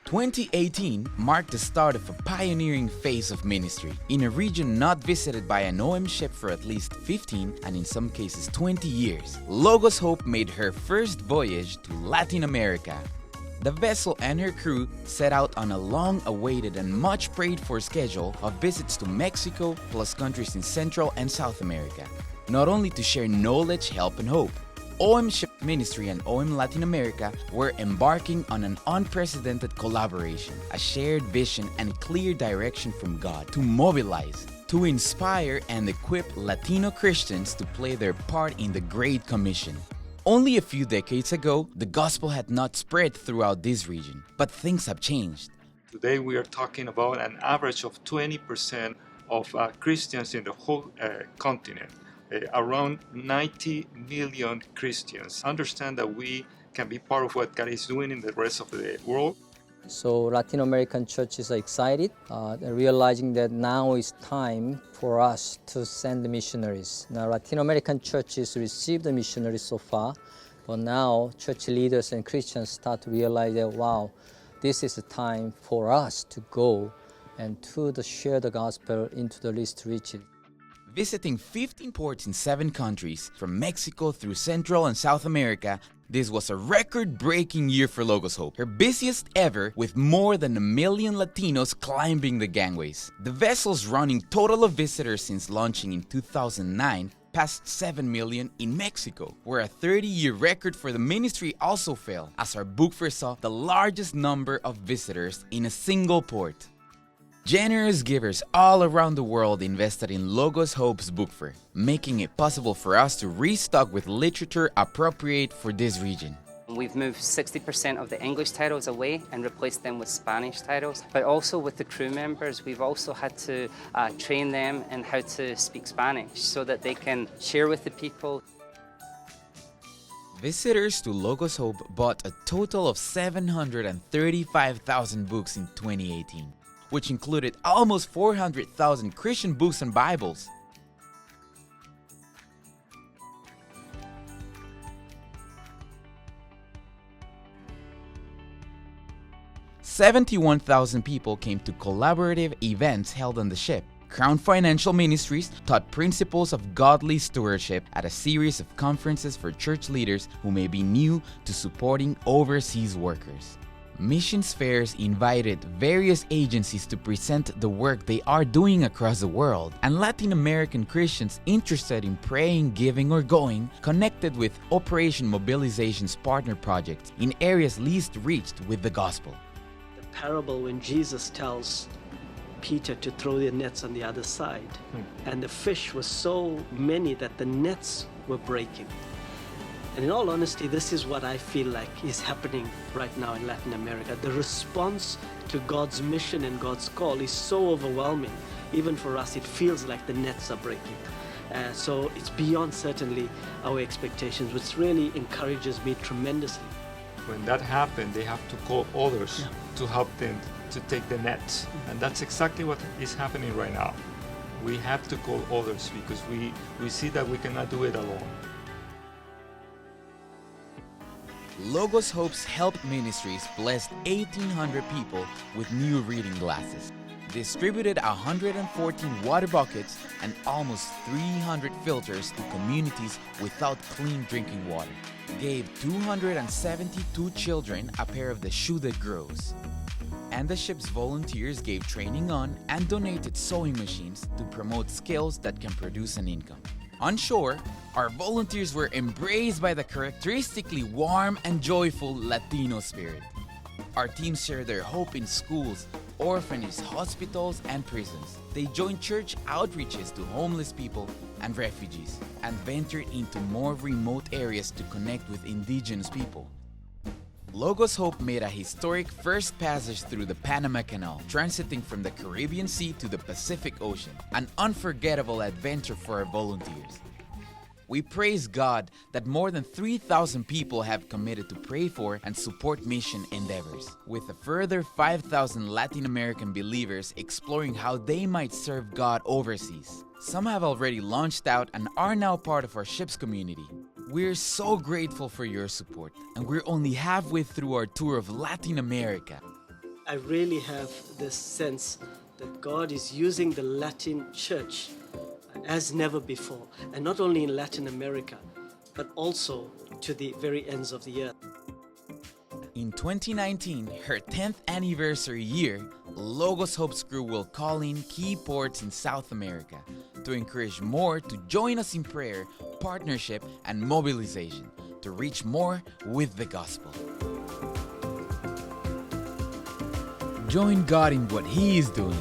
2018 marked the start of a pioneering phase of ministry in a region not visited by an OM ship for at least 15 and in some cases 20 years. Logos Hope made her first voyage to Latin America. The vessel and her crew set out on a long-awaited and much prayed-for schedule of visits to Mexico plus countries in Central and South America, not only to share knowledge, help, and hope. OM Ship Ministry and OM Latin America were embarking on an unprecedented collaboration, a shared vision and clear direction from God to mobilize, to inspire and equip Latino Christians to play their part in the Great Commission. Only a few decades ago, the gospel had not spread throughout this region, but things have changed. Today we are talking about an average of 20% of Christians in the whole continent. Around 90 million Christians understand that we can be part of what God is doing in the rest of the world. So Latin American churches are excited, realizing that now is time for us to send the missionaries. Now Latin American churches received the missionaries so far, but now church leaders and Christians start to realize that, wow, this is the time for us to go and to share the gospel into the least reaches. Visiting 15 ports in 7 countries, from Mexico through Central and South America, this was a record-breaking year for Logos Hope, her busiest ever with more than 1 million Latinos climbing the gangways. The vessel's running total of visitors since launching in 2009 passed 7 million in Mexico, where a 30-year record for the ministry also fell, as our book fair saw the largest number of visitors in a single port. Generous givers all around the world invested in Logos Hope's book fair, making it possible for us to restock with literature appropriate for this region. We've moved 60% of the English titles away and replaced them with Spanish titles. But also with the crew members, we've also had to train them in how to speak Spanish so that they can share with the people. Visitors to Logos Hope bought a total of 735,000 books in 2018. Which included almost 400,000 Christian books and Bibles. "71,000 people came to collaborative events held on the ship. Crown Financial Ministries taught principles of godly stewardship at a series of conferences for church leaders who may be new to supporting overseas workers. Missions fairs invited various agencies to present the work they are doing across the world, and Latin American Christians interested in praying, giving, or going connected with Operation Mobilization's partner projects in areas least reached with the gospel. The parable when Jesus tells Peter to throw the nets on the other side, and the fish were so many that the nets were breaking. And in all honesty, this is what I feel like is happening right now in Latin America. The response to God's mission and God's call is so overwhelming. Even for us, it feels like the nets are breaking. So it's beyond certainly our expectations, which really encourages me tremendously. When that happened, they have to call others to help them to take the net. And that's exactly what is happening right now. We have to call others because we see that we cannot do it alone. Logos Hope's Help Ministries blessed 1,800 people with new reading glasses, distributed 114 water buckets and almost 300 filters to communities without clean drinking water, gave 272 children a pair of the shoe that grows. And the ship's volunteers gave training on and donated sewing machines to promote skills that can produce an income. On shore, our volunteers were embraced by the characteristically warm and joyful Latino spirit. Our teams shared their hope in schools, orphanages, hospitals, and prisons. They joined church outreaches to homeless people and refugees, and ventured into more remote areas to connect with indigenous people. Logos Hope made a historic first passage through the Panama Canal, transiting from the Caribbean Sea to the Pacific Ocean, an unforgettable adventure for our volunteers. We praise God that more than 3,000 people have committed to pray for and support mission endeavors, with a further 5,000 Latin American believers exploring how they might serve God overseas. Some have already launched out and are now part of our ship's community. We're so grateful for your support, and we're only halfway through our tour of Latin America. I really have this sense that God is using the Latin church as never before, and not only in Latin America, but also to the very ends of the earth. In 2019, her 10th anniversary year, Logos Hopes Group will call in key ports in South America to encourage more to join us in prayer, partnership, and mobilization to reach more with the gospel. Join God in what He is doing